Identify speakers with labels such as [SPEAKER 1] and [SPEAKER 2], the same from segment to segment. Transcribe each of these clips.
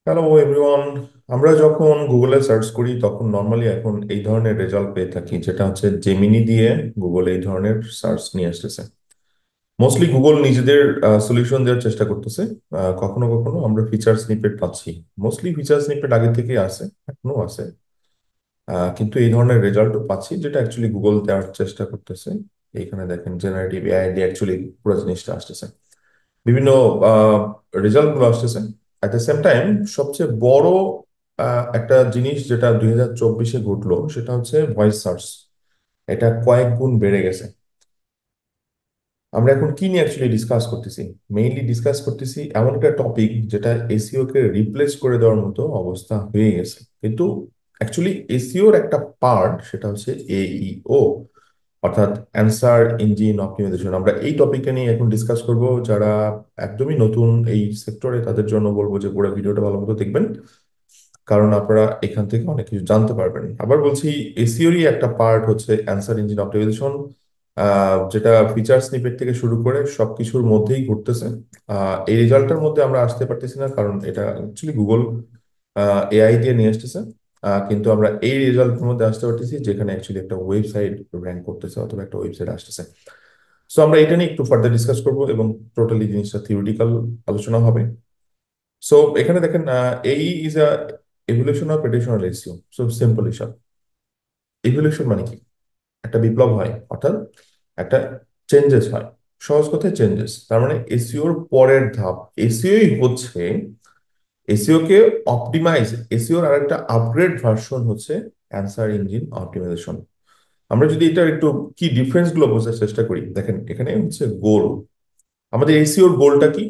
[SPEAKER 1] Hello everyone. আমরা যখন গুগলে সার্চ করি তখন নর্মালি এখন এই ধরনের রেজাল্ট পেয়ে থাকি, যেটা হচ্ছে জেমিনি দিয়ে গুগল এই ধরনের সার্চ নিয়ে আসতেছে। মোস্টলি গুগল নিজেদের সলিউশন দেওয়ার চেষ্টা করতেছে। কখনো কখনো আমরা ফিচার স্নিপেট পাচ্ছি। মোস্টলি ফিচার স্নিপেট আগে থেকেই আছে, এখনো আছে। কিন্তু এই ধরনের রেজাল্টও পাচ্ছি, যেটা অ্যাকচুয়ালি গুগল দেওয়ার চেষ্টা করতেছে। এইখানে দেখেন জেনারেটিভ এআই দিয়ে অ্যাকচুয়ালি পুরো জিনিসটা আসতেছে, বিভিন্ন রেজাল্ট গুলো আসতেছে। অ্যাট দ্য সেম টাইম সবচেয়ে বড় একটা জিনিস যেটা 2024-এ ঘটলো সেটা হচ্ছে ভয়েস সার্চ। এটা কয়েক গুণ বেড়ে গেছে। আমরা এখন কি নিয়ে অ্যাকচুয়ালি ডিসকাস করতেছি? মেইনলি ডিসকাস করতেছি এমন একটা টপিক যেটা এসইও কে রিপ্লেস করে দেওয়ার মতো অবস্থা হয়ে গেছে, কিন্তু অ্যাকচুয়ালি এসইওর একটা পার্ট, সেটা হচ্ছে এইও, অর্থাৎ অ্যান্সার ইঞ্জিন অপটিমাইজেশন। আমরা এই টপিকটা নিয়ে এখন ডিসকাস করব। যারা একদমই নতুন এই সেক্টরে, তাদের জন্য বলবো যে পুরো ভিডিওটা ভালো মতো দেখবেন, কারণ আপনারা এখান থেকে অনেক কিছু জানতে পারবেন। আবার বলছি, এসইওরই একটা পার্ট হচ্ছে অ্যান্সার ইঞ্জিন অপটিমাইজেশন, যেটা ফিচার স্নিপেট থেকে শুরু করে সবকিছুর মধ্যেই ঘটতেছে। এই রেজাল্টের মধ্যে আমরা আসতে পারতেছি না, কারণ এটা অ্যাকচুয়ালি গুগল এআই দিয়ে নিয়ে আসতেছে। কিন্তু আমরা এই রেজাল্টের মধ্যে আসতে পারতেছি, যেখানে অ্যাকচুয়ালি একটা ওয়েবসাইট র্যাঙ্ক করতেছে অথবা একটা ওয়েবসাইট আসতেছে। সো আমরা এটা নিয়ে একটু ফার্দার ডিসকাস করবো, এবং টোটালি জিনিসটা থিওরিটিক্যাল আলোচনা হবে। সো এখানে দেখেন, এই is a evolution of traditional SEO. So simple হিসাব, ইভলিউশন মানে কি? একটা বিপ্লব হয়, অর্থাৎ একটা চেঞ্জেস হয়। সহজ কথায় চেঞ্জেস, তার মানে এসইওর পরের ধাপ। এসইওই হচ্ছে এসইও কে অপটিমাইজ, এসইওর আর একটা আপগ্রেড ভার্সন হচ্ছে অ্যান্সার ইঞ্জিন অপটিমাইজেশন। আমরা যদি এটার একটু কি ডিফারেন্স গুলো বোঝার চেষ্টা করি, দেখেন এখানে হচ্ছে গোল। আমাদের এসইওর গোলটা কি?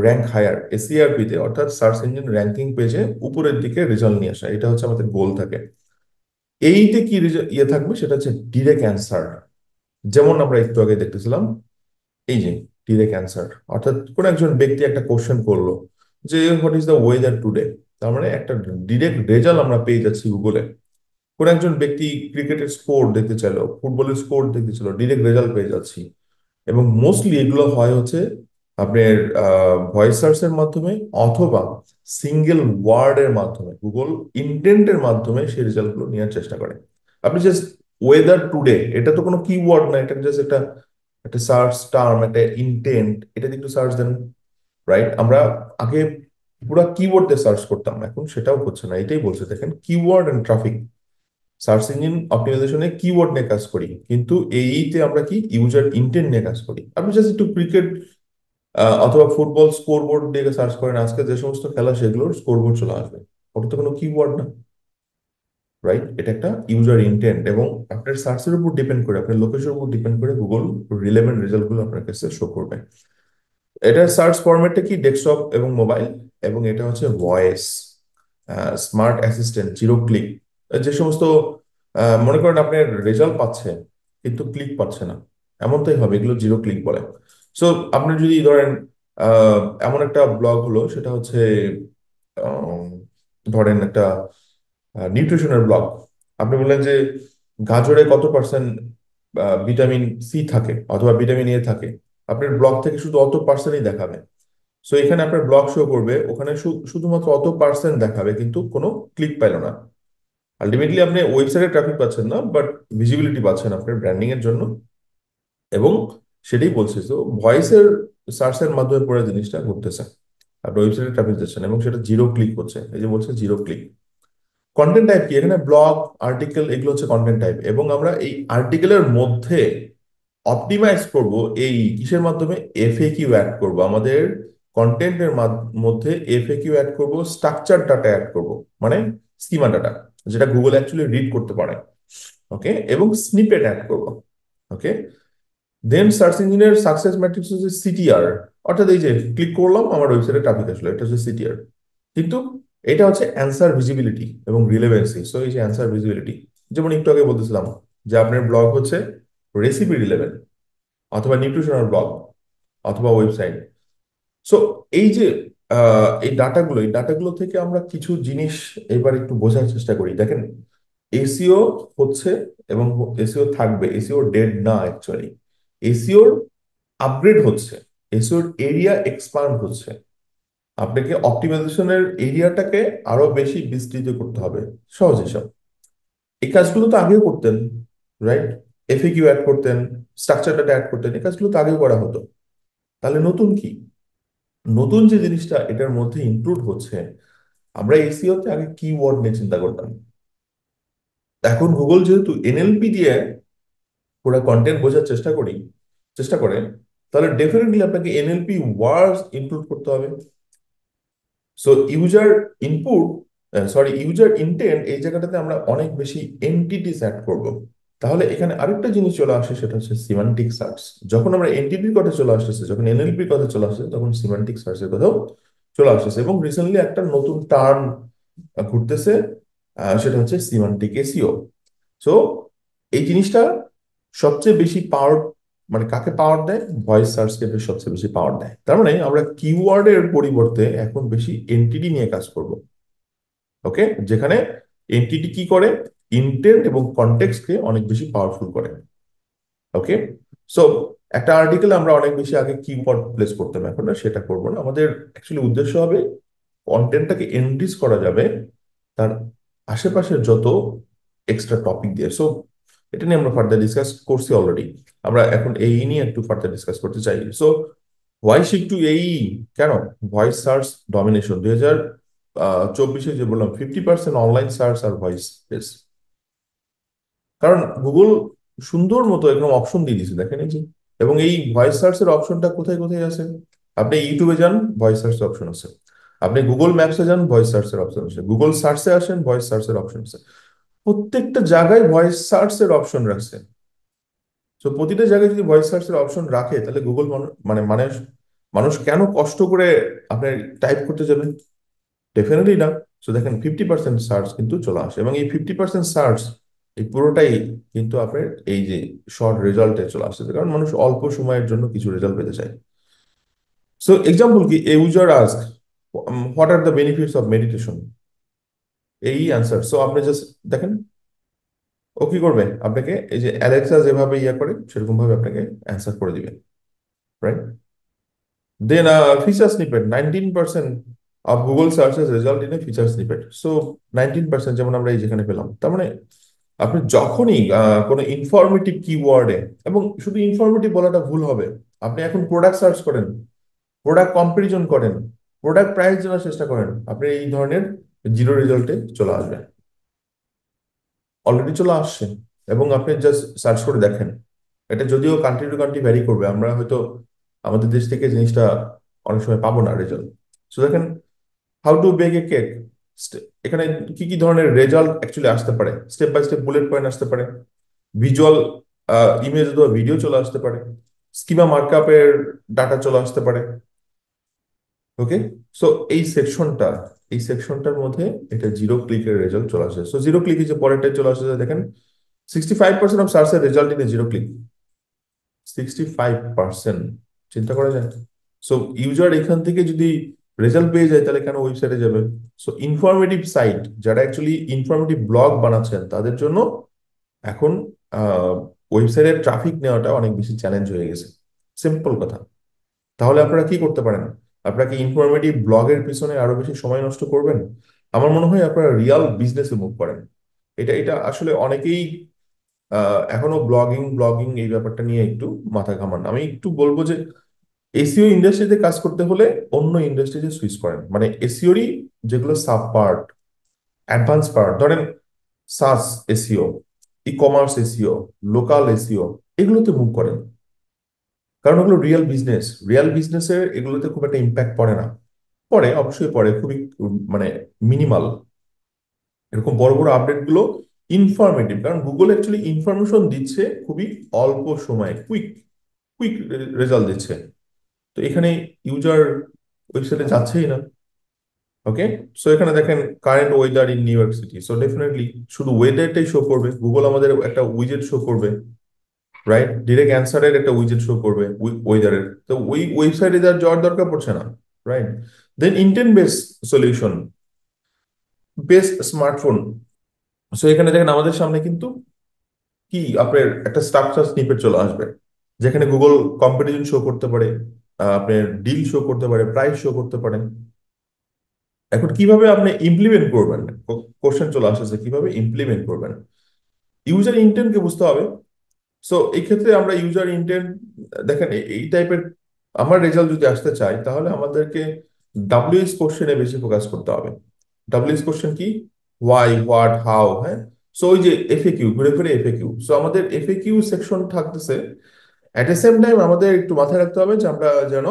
[SPEAKER 1] র্যাঙ্ক হায়ার এসইআরপি তে, অর্থাৎ সার্চ ইঞ্জিন র্যাঙ্কিং পেজে উপরের দিকে রেজাল্ট নিয়ে আসা, এটা হচ্ছে আমাদের গোল থাকে। এইতে কি ইয়ে থাকবে, সেটা হচ্ছে ডিরেক্ট অ্যান্সার। যেমন আমরা একটু আগে দেখতেছিলাম, এই যে ডিরেক্ট অ্যান্সার, অর্থাৎ কোন একজন ব্যক্তি একটা কোশ্চেন করলো যে what is the weather today, তার মানে একটা ডিরেক্ট রেজাল্ট আমরা পেয়ে যাচ্ছি গুগলে। কোন একজন ব্যক্তি ক্রিকেটের স্কোর দেখতে চাইলো, ফুটবলের স্কোর দেখতে চাইলো, ডিরেক্ট রেজাল্ট পেয়ে যাচ্ছি। এবং মোস্টলি এগুলো হয় হচ্ছে আপনার ভয়েস সার্চের মাধ্যমে, অথবা সিঙ্গেল ওয়ার্ডের মাধ্যমে, গুগল ইন্টেন্টের মাধ্যমে সেই রেজাল্টগুলো নেওয়ার চেষ্টা করে। আপনি জাস্ট ওয়েদার টুডে, এটা তো কোনো কিওয়ার্ড না, এটা জাস্ট একটা একটা সার্চ টার্ম, একটা ইন্টেন্ট, এটা দিয়ে একটু সার্চ দেন। রাইট? আমরা আগে পুরো কিওয়ার্ড দিয়ে সার্চ করতাম, এখন সেটাও হচ্ছে না। এটাই বলছে, দেখেন keyword and traffic. Search engine অপটিমাইজেশনে কিওয়ার্ড নিয়ে কাজ করি, কিন্তু এইতে আমরা কি ইউজার ইন্টেন্ট নিয়ে কাজ করি। আপনি জাস্ট একটু ক্রিকেট অথবা ফুটবল স্কোরবোর্ড দিয়ে সার্চ করেন, আজকে যে সমস্ত খেলা সেগুলোর স্কোরবোর্ড চলে আসবে। ওটা তো কোনো কিওয়ার্ড না। রাইট? এটা একটা ইউজার ইন্টেন্ট, এবং আপনার সার্চের উপর ডিপেন্ড করে, আপনার লোকেশনের উপর ডিপেন্ড করে গুগল রিলেভেন্ট রেজাল্ট গুলো আপনার কাছে শো করবে। এটার সার্চ ফরম্যাটটা কি? ডেস্কটপ এবং মোবাইল। এবং এটা হচ্ছে voice, smart assistant, zero click. যে সমস্ত মনে করেন আপনার রেজাল্ট পাচ্ছে কিন্তু ক্লিক পাচ্ছে না, এমনটাই হবে, এগুলো জিরো ক্লিক বলে। সো আপনি যদি ধরেন এমন একটা ব্লগ হলো, সেটা হচ্ছে আম, ধরেন একটা নিউট্রিশনের ব্লগ। আপনি বললেন যে গাজরে কত পার্সেন্ট ভিটামিন সি থাকে অথবা ভিটামিন এ থাকে, আপনার ব্লগ থেকে শুধু অত পার্সেন্টই দেখাবে। সো এখানে আপনার ব্লগ শো করবে, ওখানে শুধুমাত্র অত পার্সেন্ট দেখাবে, কিন্তু কোনো ক্লিক পাইল না। আলটিমেটলি আপনি ওয়েবসাইটে ট্রাফিক পাচ্ছেন না, বাট ভিজিবিলিটি পাচ্ছেন আপনার ব্র্যান্ডিং এর জন্য। এবং সেটাই বলছি, তো ভয়েসের সার্চের মাধ্যমে পুরো জিনিসটা ঘটতেছে। আপনি ওয়েবসাইটে ট্রাফিক যাচ্ছেন এবং সেটা জিরো ক্লিক হচ্ছে, এই যে বলছে জিরো ক্লিক। কন্টেন্ট টাইপ কি? এখানে ব্লগ, আর্টিকেল, এগুলো হচ্ছে কন্টেন্ট টাইপ। এবং আমরা এই আর্টিকেলের মধ্যে অপটিমাইজ করব এই কিসের মাধ্যমে? এফএকিউ অ্যাড করব আমাদের কন্টেন্টের মধ্যে। এফএকিউ অ্যাড করব, স্ট্রাকচার ডাটা অ্যাড করব, মানে স্কিমা ডাটা, যেটা গুগল অ্যাকচুয়ালি রিড করতে পারে। ওকে, এবং স্নিপেট অ্যাড করব। ওকে, দেন সার্চ ইঞ্জিনের সাকসেস ম্যাট্রিক্স হচ্ছে সিটিআর, অর্থাৎ এই যে ক্লিক করলাম আমার ওয়েবসাইটে ট্রাফিক আসলো, এটা হচ্ছে সিটিআর। কিন্তু এটা হচ্ছে অ্যান্সার ভিজিবিলিটি এবং রিলেভেন্সি। সো এই যে অ্যান্সার ভিজিবিলিটি, যেমন একটু আগে বলতেছিলাম যে আপনার ব্লগ হচ্ছে রেসিপি রিলেভেন্ট, অথবা নিউট্রিশনাল ব্লগ, অথবা ওয়েবসাইট। সো এই যে এই ডাটাগুলো থেকে আমরা কিছু জিনিস এবার একটু বোঝার চেষ্টা করি। দেখেন, এসিও হচ্ছে এবং এসিও থাকবে, এসিও ডেড না অ্যাকচুয়ালি। এসিওর আপগ্রেড হচ্ছে, এসিওর এরিয়া এক্সপান্ড হচ্ছে। আপনাকে অপটিমাইজেশনের এরিয়াটাকে আরো বেশি বিস্তৃত করতে হবে। সহজ হিসাব, এই কাজগুলো তো আগেও করতেন, রাইট? এফএকিউ অ্যাড করতেন, স্ট্রাকচার ডাটা অ্যাড করতেন, এই কাজগুলো তো আগেও করা হতো। তাহলে নতুন কি? নতুন যে জিনিসটা এটার মধ্যে ইনক্লুড হচ্ছে, আমরা এসিও তে আগে কিওয়ার্ড নিয়ে চিন্তা করতাম। এখন গুগল যেহেতু এনএলপি দিয়ে পুরো কন্টেন্ট বোঝার চেষ্টা করে, তাহলে ডেফিনেটলি আপনাকে এনএলপি ওয়ার্ডস ইনক্লুড করতে হবে। So user input, user intent, এই জায়গাটাতে আমরা অনেক বেশি এন্টিটিস অ্যাড করব। তাহলে এখানে আরেকটা জিনিস চলে আসে, সেটা হচ্ছে সিমান্টিক সার্চ। যখন আমরা এনটিটির কথা চলে আসতেছে, যখন এনএলপির কথা চলে আসছে, তখন সিমান্টিক সার্চের কথাও চলে আসতেছে। এবং রিসেন্টলি একটা নতুন টার্ম ঘুরতেছে, সেটা হচ্ছে সিমান্টিক এসইও। সো এই জিনিসটা সবচেয়ে বেশি পাওয়ার, মানে কাকে পাওয়ার দেয়? ভয়েস সার্চকে সবচেয়ে বেশি পাওয়ার দেয়। তার মানে আমরা কিওয়ার্ডের পরিবর্তে এখন বেশি এনটিটি নিয়ে কাজ করব। ওকে, যেখানে এনটিটি কি করে? ইন্টেন্ট এবং কনটেক্সটকে অনেক বেশি পাওয়ারফুল করে। ওকে, সো একটা আর্টিকেলে আমরা অনেক বেশি আগে কিওয়ার্ড প্লেস করতাম, এখন না সেটা করবো না। আমাদের অ্যাকচুয়ালি উদ্দেশ্য হবে কন্টেন্টটাকে এনরিচ করা যাবে তার আশেপাশের যত এক্সট্রা টপিক দিয়ে। সো এটা নিয়ে আমরা ফার্দার ডিসকাস করছি অলরেডি। আমরা এখন এই নিয়ে একটু ফার্দার ডিসকাস করতে চাই। সো ওয়াই শিফট টু এই, কেন? ভয়েস সার্চ ডমিনেশন 2024 যে বললাম, 50% অনলাইন সার্চ আর ভয়েস বেস। কারণ গুগল সুন্দর মতো একদম অপশন দিয়ে দিয়েছে, দেখেন এই যে। এবং এই ভয়েস সার্চ এর অপশনটা কোথায় কোথায় আছে? আপনি ইউটিউবে যান, ভয়েস সার্চ অপশন আছে। আপনি গুগল ম্যাপসে যান, ভয়েস সার্চ এর অপশন আছে। গুগল সার্চে আসেন, ভয়েস সার্চ এর অপশন আছে। প্রত্যেকটা জায়গায় ভয়েস সার্চ এর অপশন রাখছে। তো প্রতিটা জায়গায় যদি ভয়েস সার্চ এর অপশন রাখে, তাহলে গুগল মানে মানুষ কেন কষ্ট করে আপনার টাইপ করতে যাবেন? ডেফিনেটলি না। সো দেখেন 50% সার্চ কিন্তু চলে আসে, এবং এই 50% সার্চ, এই পুরোটাই কিন্তু আপনার এই যে শর্ট রেজাল্টে চলে আসছে, কারণ মানুষ অল্প সময়ের জন্য কিছু রেজাল্ট পেতে চায়। সো এক্সাম্পল কি, a user ask what are the benefits of meditation, এই অ্যান্সার। সো আপনি জাস্ট দেখেন ও কি করবে, আপনাকে এই যে অ্যালেক্সা যেভাবে ইয়া করে সেরকম ভাবে আপনাকে অ্যান্সার করে দিবে, right? Then feature snippet, 19% of Google searches result in a feature snippet. So 19% যেমন আমরা এই যেখানে পেলাম। তার মানে আপনি যখনই কোনো ইনফরমেটিভ কিওয়ার্ডে, এবং শুধু ইনফরমেটিভ বলাটা ভুল হবে, আপনি এখন প্রোডাক্ট সার্চ করেন, প্রোডাক্ট কম্পারিজন করেন, প্রোডাক্ট প্রাইস জানার চেষ্টা করেন, আপনি এই ধরনের জিরো রেজাল্টে চলে আসবেন। অলরেডি চলে আসছে। এবং আপনি জাস্ট সার্চ করে দেখেন, এটা যদিও কান্ট্রি টু কান্ট্রি ভ্যারি করবে, আমরা হয়তো আমাদের দেশ থেকে জিনিসটা অনেক সময় পাবো না রেজাল্ট। তো দেখেন, how to bake a cake, এখানে কি কি ধরনের রেজাল্ট অ্যাকচুয়ালি আসতে পারে, step by step bullet point আসতে পারে, ভিজুয়াল ইমেজ অথবা ভিডিও চলে আসতে পারে, স্কিমা মার্কআপের ডাটা চলে আসতে পারে। ওকে, সো এই সেকশনটা, এই সেকশনটার মধ্যে এটা জিরো ক্লিকের রেজাল্ট চলে আসে। সো জিরো ক্লিক যে পরেরটাই চলে আসে, দেখেন 65% অফ সার্চের রেজাল্ট ইন জিরো ক্লিক। 65%, চিন্তা করা যায়। সো ইউজার এখান থেকে যদি রেজাল্ট পেয়ে যায়, তাহলে কেন ওয়েবসাইটে যাবে? সো ইনফরমেটিভ সাইট, যারা অ্যাকচুয়ালি ইনফরমেটিভ ব্লগ বানাচ্ছেন, তাদের জন্য এখন ওয়েবসাইটের ট্রাফিক নেওয়াটা অনেক বেশি চ্যালেঞ্জ হয়ে গেছে। সিম্পল কথা। তাহলে আপনারা কি করতে পারেন? আপনারা কি ইনফরমেটিভ ব্লগের পিছনে আরো বেশি সময় নষ্ট করবেন? আমার মনে হয় আপনারা রিয়াল বিজনেসে মুভ করেন। এটা এটা আসলে অনেকেই এখনো ব্লগিং ব্লগিং এই ব্যাপারটা নিয়ে একটু মাথা ঘামান। আমি একটু বলবো যে এসইও ইন্ডাস্ট্রিতে কাজ করতে হলে অন্য ইন্ডাস্ট্রিতে সুইচ করেন। মানে এসইওরই যেগুলো সাব পার্ট, অ্যাডভান্স পার্ট, ধরেন SaaS SEO, e commerce SEO, local SEO, এগুলোতে মুভ করেন। কারণ ওগুলো রিয়েল বিজনেস। রিয়েল বিজনেসের এগুলোতে খুব একটা ইম্প্যাক্ট পড়ে না। পড়ে, অবশ্যই পড়ে, খুবই মানে মিনিমাল। এরকম বড় বড় আপডেট গুলো ইনফরমেটিভ, কারণ গুগল অ্যাকচুয়ালি ইনফরমেশন দিচ্ছে খুবই অল্প সময়ে, কুইক কুইক রেজাল্ট দিচ্ছে। তো এখানে ইউজার ওয়েবসাইটে যাচ্ছেই না। ওকে, সো এখানে দেখেন current weather in new York city. So definitely শুধু ওয়েদারটাই শো করবে, গুগল আমাদের একটা উইজেট শো করবে, রাইট? ডিরেক্ট অ্যান্সারের একটা উইজেট শো করবে ওয়েদারের। তো ওই ওয়েবসাইটে যাওয়ার দরকার পড়ছে না, right? Then intent base solution, base smartphone. So এখানে দেখেন আমাদের সামনে কিন্তু কি আপনার একটা স্ট্রাকচার স্নিপেট চলে আসবে, যেখানে গুগল কম্পিটিশন শো করতে পারে, আপনার ডিল শো করতে পারে, প্রাইস শো করতে পারে। এখন কিভাবে আপনি ইমপ্লিমেন্ট করবেন, কোশ্চেন চলে আসছে কিভাবে ইমপ্লিমেন্ট করবেন। ইউজার ইন্টেন্টকে বুঝতে হবে। সো এই ক্ষেত্রে আমরা ইউজার ইন্টেন্ট, দেখেন এই টাইপের আমার রেজাল্ট যদি আসতে চাই তাহলে আমাদেরকে ডাব্লিউএস কোশ্চেনে বেশি ফোকাস করতে হবে। ডাব্লিউএস কোশ্চেন কি? হোয়াই, হোয়াট, হাউ, হ্যাঁ। সো ওই যে এফএকিউ, ঘুরে ফিরে এফএকিউ, সো আমাদের এফএকিউ সেকশন থাকতেছে। অ্যাট এ সেম টাইম আমাদের একটু মাথায় রাখতে হবে যে আমরা যেন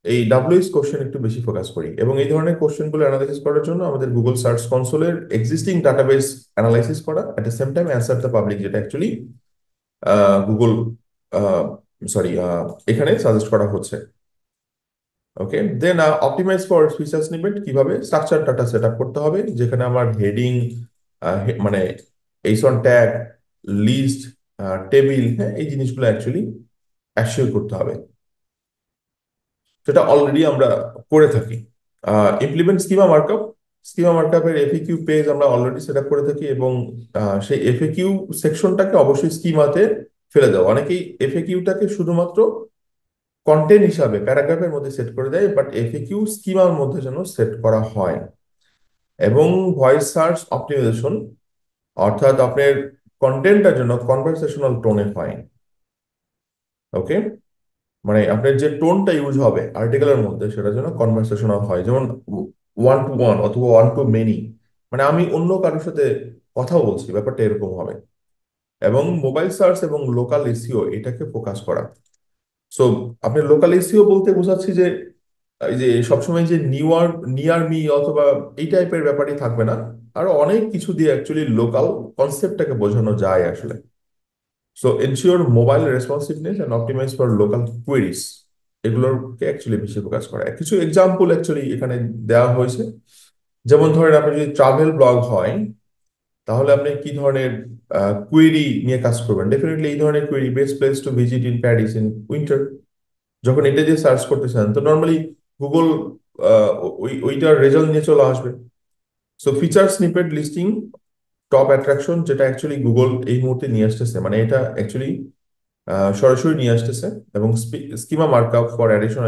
[SPEAKER 1] এই ডাব্লিউএস কোশ্চেন একটু বেশি ফোকাস করি, এবং এই ধরনের কোশ্চেনগুলো অ্যানালাইসিস করার জন্য আমাদের গুগল সার্চ কনসোলের এক্সিস্টিং ডাটাবেস অ্যানালাইসিস করা, at a same time answer the public, যেটা অ্যাকচুয়ালি গুগল, সরি, এখানে সাজেস্ট করা হচ্ছে। Okay, then optimise for feature snippet, কিভাবে স্ট্রাকচার ডাটা সেট আপ করতে হবে, যেখানে আমার হেডিং, মানে এইসন ট্যাগ, লিস্ট, টেবিল, হ্যাঁ, এই জিনিসগুলো অ্যাকচুয়ালি অ্যাসিওর করতে হবে, সেটা অলরেডি আমরা করে থাকি। ইমপ্লিমেন্ট স্কিমা মার্কআপ, স্কিমা মার্কআপের এফএকিউ পেজ আমরা অলরেডি সেট আপ করে থাকি, এবং সেই এফএকিউ সেকশনটাকে অবশ্যই স্কিমাতে ফেলে দাও। অনেকেই এফএকিউটাকে শুধুমাত্র কন্টেন্ট হিসাবে প্যারাগ্রাফের মধ্যে সেট করে দেয়, বাট এফএকিউ স্কিমার মধ্যে যেন সেট করা হয়। এবং ভয়েস সার্চ অপটিমাইজেশন, অর্থাৎ আপনার কন্টেন্টটা যেন কনভারসেশনাল টোনে হয়। ওকে, মানে আপনার যে টোনটা ইউজ হবে আর্টিকেলের মধ্যে সেটা যেন কনভারসেশনাল হয়, যেমন ওয়ান টু ওয়ান অথবা ওয়ান টু মেনি, মানে আমি অন্য কারোর সাথে কথা বলছি, ব্যাপারটা এরকম হবে। এবং মোবাইল সার্চ এবং লোকাল এসইও এটাকে ফোকাস করা। সো আপনি লোকাল এসইও বলতে বোঝাচ্ছি যে এই যে সবসময় যে নিয়ার মি অথবা এই টাইপের ব্যাপারই থাকবে না, আরো অনেক কিছু দিয়ে অ্যাকচুয়ালি লোকাল কনসেপ্টটাকে বোঝানো যায় আসলে। So ensure mobile responsiveness and optimize for local queries, এগুলোকে অ্যাকচুয়ালি বেশি ফোকাস করা। কিছু এক্সাম্পল অ্যাকচুয়ালি এখানে দেওয়া হয়েছে, যেমন ধরেন আপনি যদি ট্রাভেল ব্লগ হয় তাহলে আপনি কি ধরনের কোয়েরি নিয়ে কাজ করবেন। ডেফিনেটলি এই ধরনের query, best place to visit in Paris in winter, যখন এটা দিয়ে সার্চ করতেছেন তো নর্মালি গুগল ওইটার রেজাল্ট নিয়ে চলে আসবে। So feature snippet listing top attraction, যেটা অ্যাকচুয়ালি গুগল এই মুহূর্তে নিয়ে আসতেছে, মানে এটা অ্যাকচুয়ালি সরাসরি নিয়ে আসতেছে। এবং স্কিমা মার্কআপ ফর অ্যাডিশন,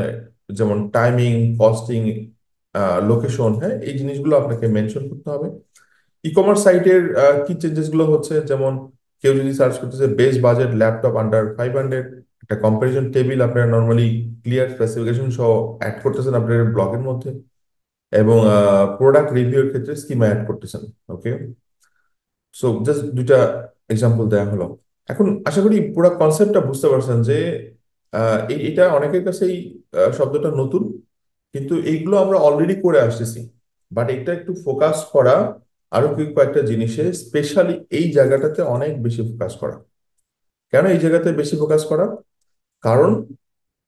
[SPEAKER 1] যেমন টাইমিং, কস্টিং, লোকেশন, হ্যাঁ, এই জিনিসগুলো আপনাকে মেনশন করতে হবে। ই কমার্স সাইটের কি চেঞ্জেস গুলো হচ্ছে, যেমন কেউ যদি সার্চ করতেছে বেস্ট বাজেট ল্যাপটপ আন্ডার 500, একটা কম্পারিজন টেবিল আপনারা নর্মালি ক্লিয়ার স্পেসিফিকেশন সহ অ্যাড করতেছেন আপনার ব্লগের মধ্যে, এবং প্রোডাক্ট রিভিউর ক্ষেত্রে স্কিমা অ্যাড করতেছেন। ওকে, সো জাস্ট দুইটা এক্সাম্পল দেওয়া হলো। এখন আশা করি পুরো কনসেপ্টটা বুঝতে পারছেন যে এটা অনেকের কাছেই শব্দটা নতুন, কিন্তু এইগুলো আমরা অলরেডি করে আসতেছি। বাট এটা একটু ফোকাস করা, আরো কয়েকটা জিনিসে স্পেশালি এই জায়গাটাতে অনেক বেশি ফোকাস করা। কেন এই জায়গাতে বেশি ফোকাস করা? কারণ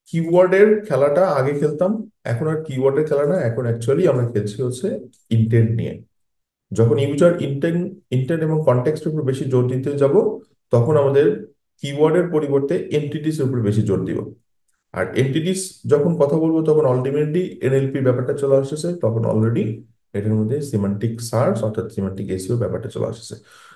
[SPEAKER 1] কিওয়ার্ডের খেলাটা আগে খেলতাম, এখন আর কিওয়ার্ডের খেলা না, এখন অ্যাকচুয়ালি আমরা খেলছি হচ্ছে ইন্টেন্ট নিয়ে। যখন ইউজার ইন্টেন্ট ইন্টেন্ট এবং কনটেক্সটের উপর বেশি জোর দিতে যাব, তখন আমাদের কিওয়ার্ডের পরিবর্তে এন্টিটিস এর উপর বেশি জোর দিব। আর এন্টিটিস যখন কথা বলবো তখন আলটিমেটলি এনএলপি ব্যাপারটা চলে আসতেছে, তখন অলরেডি এটার মধ্যে সিমান্টিক সার্চ অর্থাৎ সিমান্টিক এসইও ব্যাপারটা চলে আসছে।